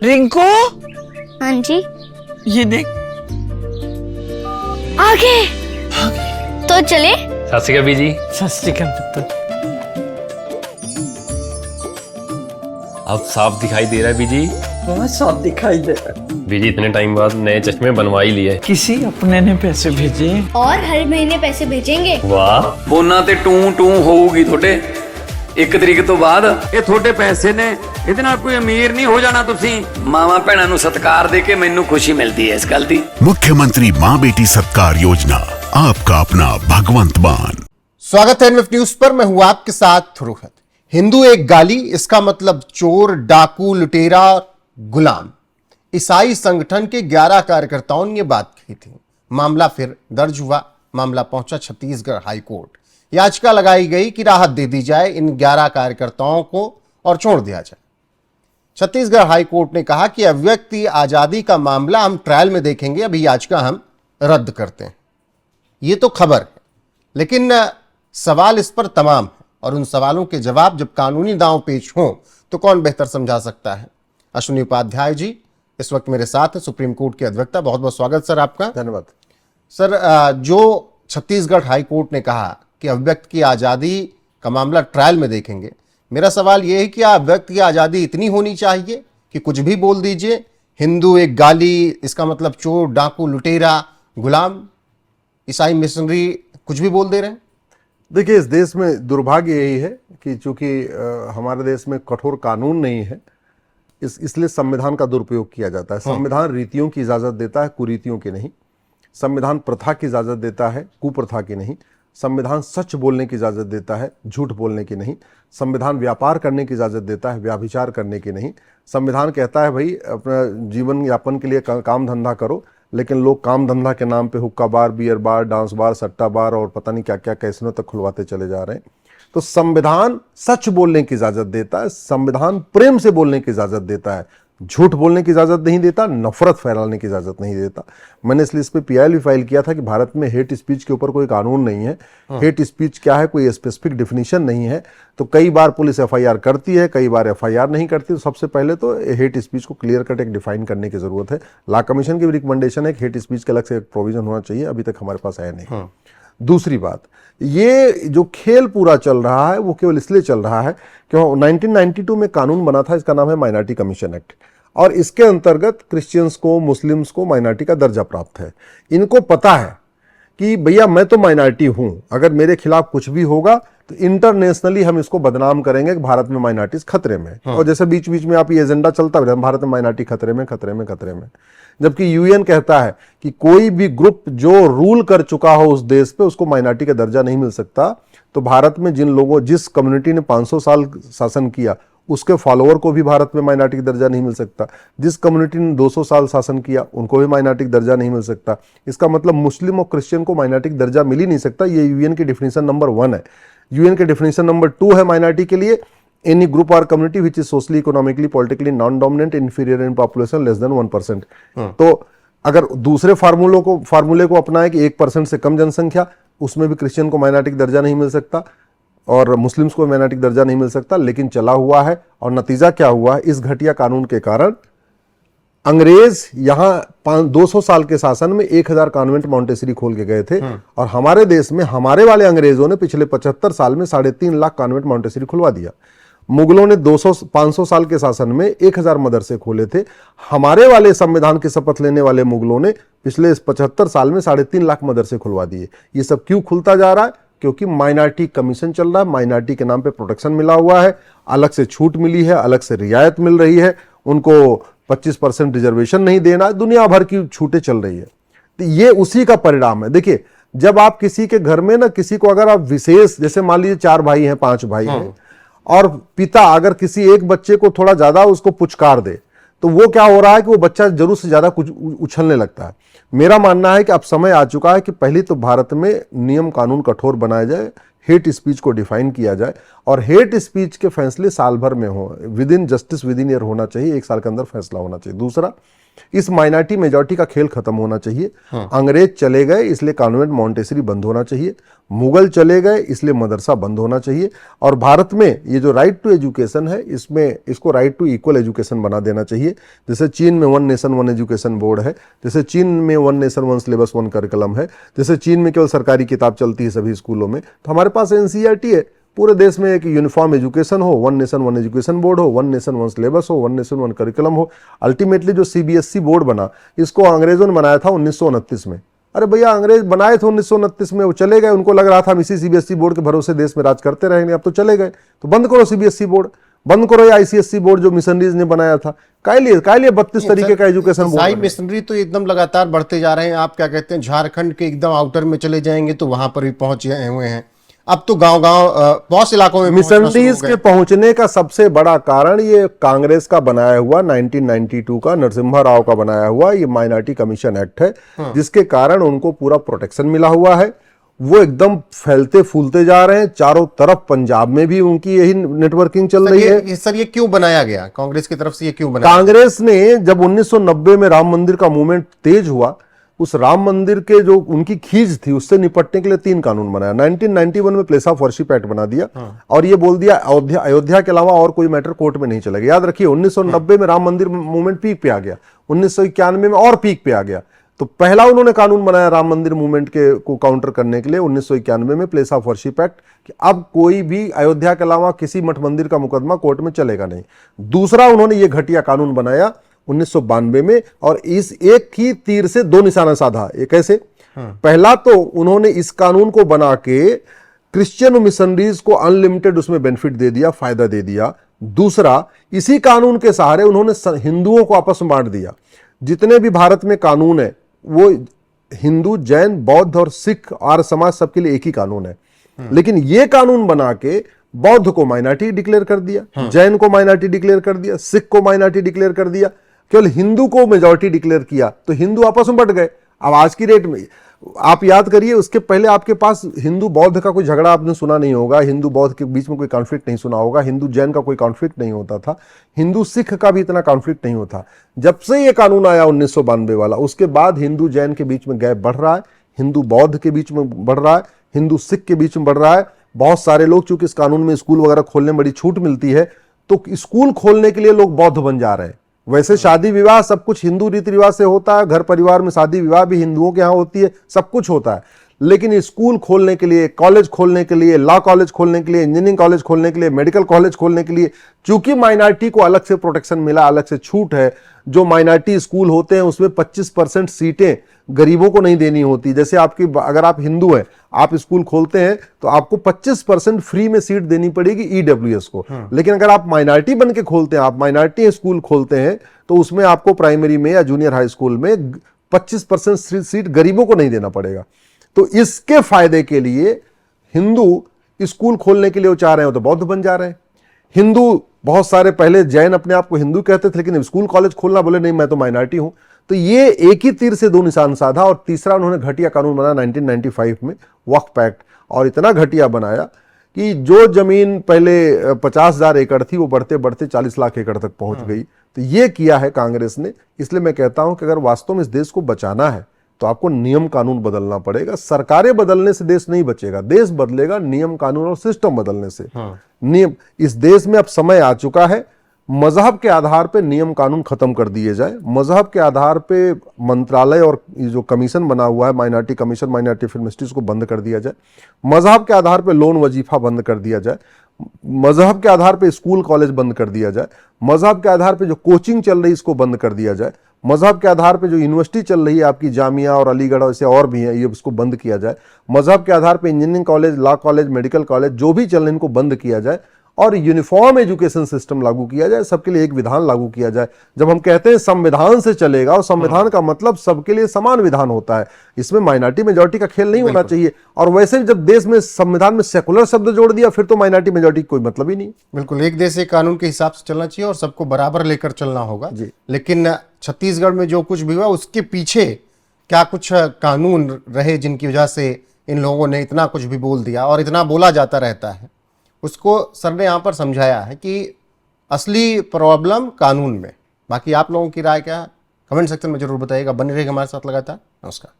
रिंकू, हाँ जी। ये देख। आगे तो चले। सत श्री अकाल बीजी। सत श्री अकाल पुत्र। अब साफ दिखाई दे रहा है बीजी। बहुत साफ दिखाई दे रहा है। बीजी इतने टाइम बाद नए चश्मे बनवा ही लिए। किसी अपने ने पैसे भेजे और हर महीने पैसे भेजेंगे। वाह। ਫੋਨਾਂ ਤੇ ਟੂ ਟੂ ਹੋਊਗੀ ਤੁਹਾਡੇ 1 ਤਰੀਕ ਤੋਂ ਬਾਅਦ। ਇਹ ਤੁਹਾਡੇ ਪੈਸੇ ਨੇ, ਇਹਦੇ ਨਾਲ ਕੋਈ ਅਮੀਰ ਨਹੀਂ ਹੋ ਜਾਣਾ ਤੁਸੀਂ। ਮਾਵਾਂ ਭੈਣਾਂ ਨੂੰ ਸਤਿਕਾਰ ਦੇ ਕੇ ਮੈਨੂੰ ਖੁਸ਼ੀ ਮਿਲਦੀ ਹੈ ਇਸ ਗੱਲ ਦੀ। मुख्यमंत्री माँ बेटी सत्कार योजना, आपका अपना भगवंत मान। स्वागत है एनएफ न्यूज पर। मैं हूं आपके साथ रोहित। हिंदू एक गाली, इसका मतलब चोर, डाकू, लुटेरा, गुलाम। ईसाई संगठन के 11 कार्यकर्ताओं ने यह बात कही थी। मामला फिर दर्ज हुआ। मामला पहुंचा छत्तीसगढ़ हाईकोर्ट। याचिका लगाई गई कि राहत दे दी जाए इन 11 कार्यकर्ताओं को और छोड़ दिया जाए। छत्तीसगढ़ हाईकोर्ट ने कहा कि अभिव्यक्ति आजादी का मामला हम ट्रायल में देखेंगे, अभी याचिका हम रद्द करते हैं। ये तो खबर है, लेकिन सवाल इस पर तमाम है और उन सवालों के जवाब जब कानूनी दांव पेश हों तो कौन बेहतर समझा सकता है। अश्विनी उपाध्याय जी इस वक्त मेरे साथ है, सुप्रीम कोर्ट के अधिवक्ता। बहुत बहुत स्वागत सर आपका। धन्यवाद सर। जो छत्तीसगढ़ हाईकोर्ट ने कहा कि अभिव्यक्ति की आज़ादी का मामला ट्रायल में देखेंगे, मेरा सवाल यह है कि अभिव्यक्ति की आज़ादी इतनी होनी चाहिए कि कुछ भी बोल दीजिए? हिंदू एक गाली, इसका मतलब चोर, डाकू, लुटेरा, गुलाम, ईसाई मिशनरी, कुछ भी बोल दे रहे हैं। देखिए, इस देश में दुर्भाग्य यही है कि चूंकि हमारे देश में कठोर कानून नहीं है, इसलिए संविधान का दुरुपयोग किया जाता है। संविधान रीतियों की इजाज़त देता है, कुरीतियों की नहीं। संविधान प्रथा की इजाज़त देता है, कुप्रथा की नहीं। संविधान सच बोलने की इजाज़त देता है, झूठ बोलने की नहीं। संविधान व्यापार करने की इजाज़त देता है, व्याभिचार करने की नहीं। संविधान कहता है भाई अपना जीवन यापन के लिए काम धंधा करो, लेकिन लोग काम धंधा के नाम पे हुक्का बार, बियर बार, डांस बार, सट्टा बार और पता नहीं क्या क्या कैसिनो तक खुलवाते चले जा रहे हैं। तो संविधान सच बोलने की इजाज़त देता है, संविधान प्रेम से बोलने की इजाज़त देता है, झूठ बोलने की इजाज़त नहीं देता, नफरत फैलाने की इजाज़त नहीं देता। मैंने इसलिए इस पर पीआईएल भी फाइल किया था कि भारत में हेट स्पीच के ऊपर कोई कानून नहीं है। हेट स्पीच क्या है, कोई स्पेसिफिक डिफिनीशन नहीं है। तो कई बार पुलिस एफआईआर करती है, कई बार एफआईआर नहीं करती। तो सबसे पहले तो हेट स्पीच को क्लियर कट एक डिफाइन करने की जरूरत है। लॉ कमीशन की भी रिकमेंडेशन है कि हेट स्पीच के अलग से एक प्रोविजन होना चाहिए, अभी तक हमारे पास आया नहीं। दूसरी बात, ये जो खेल पूरा चल रहा है वो केवल इसलिए चल रहा है कि 1992 में कानून बना था, इसका नाम है माइनॉरिटी कमीशन एक्ट, और इसके अंतर्गत क्रिश्चियंस को, मुस्लिम्स को माइनॉरिटी का दर्जा प्राप्त है। इनको पता है कि भैया मैं तो माइनॉरिटी हूं, अगर मेरे खिलाफ कुछ भी होगा तो इंटरनेशनली हम इसको बदनाम करेंगे कि भारत में माइनॉरिटीज खतरे में। और जैसे बीच बीच में आप ये एजेंडा चलता है भारत में माइनॉरिटी खतरे में, खतरे में, खतरे में, जबकि यूएन कहता है कि कोई भी ग्रुप जो रूल कर चुका हो उस देश पे उसको माइनॉरिटी का दर्जा नहीं मिल सकता। तो भारत में जिस कम्युनिटी ने 500 साल शासन किया उसके फॉलोअर को भी भारत में माइनॉरिटी का दर्जा नहीं मिल सकता। जिस कम्युनिटी ने 200 साल शासन किया उनको भी माइनॉरिटी का दर्जा नहीं मिल सकता। इसका मतलब मुस्लिम और क्रिश्चियन को माइनॉरिटी का दर्जा मिल ही नहीं सकता। ये यूएन की डेफिनेशन नंबर 1 है। यूएन के डेफिनेशन नंबर 2 है माइनॉरिटी के लिए, एनी ग्रुप और community which is socially, economically, politically non dominant, inferior in population less than 1%। तो अगर दूसरे फार्मूले को अपनाए कि 1% से कम जनसंख्या, उसमें भी क्रिश्चियन को माइनॉरिटी का दर्जा नहीं मिल सकता और मुस्लिम्स को माइनॉरिटी का दर्जा नहीं मिल सकता। लेकिन चला हुआ है और नतीजा क्या हुआ है, इस घटिया कानून के कारण अंग्रेज यहां 200 साल के शासन में 1000 कॉन्वेंट मॉन्टेसरी खोल के गए थे और हमारे देश में हमारे वाले अंग्रेजों ने पिछले 75 साल में 3.5 लाख कॉन्वेंट मॉन्टेसरी खुलवा दिया। मुगलों ने 500 साल के शासन में 1000 मदरसे खोले थे। हमारे वाले संविधान की शपथ लेने वाले मुगलों ने पिछले 75 साल में 3.5 लाख मदरसे खुलवा दिए। ये सब क्यों खुलता जा रहा है? क्योंकि माइनॉरिटी कमीशन चल रहा है, माइनॉरिटी के नाम पे प्रोटेक्शन मिला हुआ है, अलग से छूट मिली है, अलग से रियायत मिल रही है, उनको 25% रिजर्वेशन नहीं देना, दुनिया भर की छूटें चल रही है। तो ये उसी का परिणाम है। देखिए, जब आप किसी के घर में ना किसी को अगर आप विशेष, जैसे मान लीजिए 4 भाई हैं, 5 भाई हैं और पिता अगर किसी एक बच्चे को थोड़ा ज्यादा उसको पुचकार दे तो वो क्या हो रहा है कि वो बच्चा जरूर से ज्यादा कुछ उछलने लगता है। मेरा मानना है कि अब समय आ चुका है कि पहले तो भारत में नियम कानून कठोर बनाया जाए, हेट स्पीच को डिफाइन किया जाए और हेट स्पीच के फैसले साल भर में हो, with in justice with in year होना चाहिए, 1 साल के अंदर फैसला होना चाहिए। दूसरा, इस माइनॉरिटी मेजॉरिटी का खेल खत्म होना चाहिए। अंग्रेज चले गए इसलिए कॉन्वेंट मॉन्टेसरी बंद होना चाहिए, मुगल चले गए इसलिए मदरसा बंद होना चाहिए, और भारत में ये जो राइट टू एजुकेशन है इसमें इसको राइट टू इक्वल एजुकेशन बना देना चाहिए। जैसे चीन में 1 नेशन 1 एजुकेशन बोर्ड है, जैसे चीन में 1 नेशन 1 सिलेबस 1 करिकुलम है, जैसे चीन में केवल सरकारी किताब चलती है सभी स्कूलों में, तो हमारे पास एनसीईआरटी है। पूरे देश में एक यूनिफॉर्म एजुकेशन हो, 1 नेशन 1 एजुकेशन बोर्ड हो, 1 नेशन 1 सिलेबस हो, 1 नेशन 1 करिकुलम हो। अल्टीमेटली जो सीबीएसई बोर्ड बना, इसको अंग्रेजों ने बनाया था 1929 में। अरे भैया, अंग्रेज बनाए थे 1929 में, वो चले गए, उनको लग रहा था हम इसी सीबीएसई बोर्ड के भरोसे देश में राज करते रहेंगे, अब तो चले गए, तो बंद करो सीबीएसई बोर्ड, बंद करो ये आईसीएसई बोर्ड जो मिशनरीज ने बनाया था। काय लिए 32 तरीके का एजुकेशन बोर्ड। मिशनरी तो एकदम लगातार बढ़ते जा रहे हैं। आप क्या कहते हैं, झारखंड के एकदम आउटर में चले जाएंगे तो वहां पर भी पहुंच गए हुए हैं। अब तो गांव-गांव पॉश इलाकों में मिशनरीज के पहुंचने का सबसे बड़ा कारण ये कांग्रेस का बनाया हुआ 1992 का नरसिम्हा राव का बनाया हुआ ये माइनॉरिटी कमीशन एक्ट है, जिसके कारण उनको पूरा प्रोटेक्शन मिला हुआ है। वो एकदम फैलते फूलते जा रहे हैं चारों तरफ। पंजाब में भी उनकी यही नेटवर्किंग चल रही है। सर, ये क्यों बनाया गया कांग्रेस की तरफ से? ये क्यों बनाया? कांग्रेस ने जब 1990 में राम मंदिर का मूवमेंट तेज हुआ, उस राम मंदिर के जो उनकी खींच थी उससे निपटने के लिए 3 कानून बनाया। 1991 में प्लेस ऑफ वर्शिप एक्ट बना दिया और ये बोल दिया अयोध्या के अलावा और कोई मैटर कोर्ट में नहीं चलेगा। याद रखिए, 1990 में राम मंदिर मूवमेंट पीक पे आ गया, 1991 में और पीक पे आ गया। तो पहला उन्होंने कानून बनाया राम मंदिर मूवमेंट के को काउंटर करने के लिए 1991 में प्लेस ऑफ वर्शिप एक्ट, कि अब कोई भी अयोध्या के अलावा किसी मठ मंदिर का मुकदमा कोर्ट में चलेगा नहीं। दूसरा, उन्होंने ये घटिया कानून बनाया 1992 में, और इस एक ही तीर से 2 निशाना साधा। ये कैसे? पहला तो उन्होंने इस कानून को बना के क्रिश्चियन मिशनरीज को अनलिमिटेड उसमें बेनिफिट दे दिया, फायदा दे दिया। दूसरा, इसी कानून के सहारे उन्होंने हिंदुओं को आपस में बांट दिया। जितने भी भारत में कानून है वो हिंदू, जैन, बौद्ध और सिख आर्य समाज सबके लिए एक ही कानून है। लेकिन ये कानून बना के बौद्ध को माइनॉरिटी डिक्लेयर कर दिया, जैन को माइनॉरिटी डिक्लेयर कर दिया, सिख को माइनॉरिटी डिक्लेयर कर दिया, केवल हिंदू को मेजॉरिटी डिक्लेयर किया, तो हिंदू आपस में बट गए। अब आज की डेट में आप याद करिए, उसके पहले आपके पास हिंदू बौद्ध का कोई झगड़ा आपने सुना नहीं होगा, हिंदू बौद्ध के बीच में कोई कॉन्फ्लिक्ट नहीं सुना होगा, हिंदू जैन का कोई कॉन्फ्लिक्ट नहीं होता था, हिंदू सिख का भी इतना कॉन्फ्लिक्ट नहीं होता। जब से ये कानून आया 1992 वाला, उसके बाद हिंदू जैन के बीच में गैप बढ़ रहा है, हिंदू बौद्ध के बीच में बढ़ रहा है, हिंदू सिख के बीच में बढ़ रहा है। बहुत सारे लोग, चूंकि इस कानून में स्कूल वगैरह खोलने में बड़ी छूट मिलती है, तो स्कूल खोलने के लिए लोग बौद्ध बन जा रहे हैं। वैसे शादी विवाह सब कुछ हिंदू रीति रिवाज से होता है, घर परिवार में शादी विवाह भी हिंदुओं के यहाँ होती है, सब कुछ होता है। लेकिन स्कूल खोलने के लिए, कॉलेज खोलने के लिए, लॉ कॉलेज खोलने के लिए, इंजीनियरिंग कॉलेज खोलने के लिए, मेडिकल कॉलेज खोलने के लिए, चूंकि माइनॉरिटी को अलग से प्रोटेक्शन मिला, अलग से छूट है। जो माइनॉरिटी स्कूल होते हैं उसमें 25% सीटें गरीबों को नहीं देनी होती। जैसे आपकी, अगर आप हिंदू हैं, आप स्कूल खोलते हैं तो आपको 25% फ्री में सीट देनी पड़ेगी ईडब्ल्यूएस को। लेकिन अगर आप माइनॉरिटी बन के खोलते हैं, आप माइनॉरिटी स्कूल खोलते हैं, तो उसमें आपको प्राइमरी में या जूनियर हाई स्कूल में 25% सीट गरीबों को नहीं देना पड़ेगा। तो इसके फायदे के लिए हिंदू स्कूल खोलने के लिए वो चाह रहे हो तो बौद्ध बन जा रहे हैं। हिंदू बहुत सारे, पहले जैन अपने आप को हिंदू कहते थे, लेकिन स्कूल कॉलेज खोलना, बोले नहीं मैं तो माइनॉरिटी हूं। तो ये एक ही तीर से 2 निशान साधा। और तीसरा, उन्होंने घटिया कानून बनाया 1995 में, वक्फ एक्ट, और इतना घटिया बनाया कि जो जमीन पहले 50,000 एकड़ थी वो बढ़ते बढ़ते 40 लाख एकड़ तक पहुंच गई। तो ये किया है कांग्रेस ने। इसलिए मैं कहता हूं कि अगर वास्तव में इस देश को बचाना है तो आपको नियम कानून बदलना पड़ेगा। सरकारें बदलने से देश नहीं बचेगा, देश बदलेगा नियम कानून और सिस्टम बदलने से। नियम, इस देश में अब समय आ चुका है, मजहब के आधार पे नियम कानून खत्म कर दिए जाए। मजहब के आधार पे मंत्रालय और ये जो कमीशन बना हुआ है, minority commission, minority film institute को बंद कर दिया जाए। मजहब के आधार पे लोन वजीफा बंद कर दिया जाए। मजहब के आधार पे स्कूल कॉलेज बंद कर दिया जाए। मजहब के आधार पे जो कोचिंग चल रही है इसको बंद कर दिया जाए। मजहब के आधार पे जो यूनिवर्सिटी चल रही है आपकी जामिया और अलीगढ़ ऐसे और भी है, ये इसको बंद किया जाए। मजहब के आधार पे engineering college, law college, medical college जो भी चल रहे हैं इनको बंद किया जाए और यूनिफॉर्म एजुकेशन सिस्टम लागू किया जाए, सबके लिए एक विधान लागू किया जाए। जब हम कहते हैं संविधान से चलेगा, और संविधान का मतलब सबके लिए समान विधान होता है, इसमें माइनॉरिटी मेजॉरिटी का खेल नहीं होना चाहिए। और वैसे भी जब देश में संविधान में सेकुलर शब्द जोड़ दिया फिर तो माइनॉरिटी मेजॉरिटी कोई मतलब ही नहीं। बिल्कुल, एक देश एक कानून के हिसाब से चलना चाहिए और सबको बराबर लेकर चलना होगा। लेकिन छत्तीसगढ़ में जो कुछ भी हुआ उसके पीछे क्या कुछ कानून रहे जिनकी वजह से इन लोगों ने इतना कुछ भी बोल दिया और इतना बोला जाता रहता है, उसको सर ने यहाँ पर समझाया है कि असली प्रॉब्लम कानून में। बाकी आप लोगों की राय क्या है, कमेंट सेक्शन में जरूर बताइएगा। बने रहिएगा हमारे साथ लगातार। नमस्कार।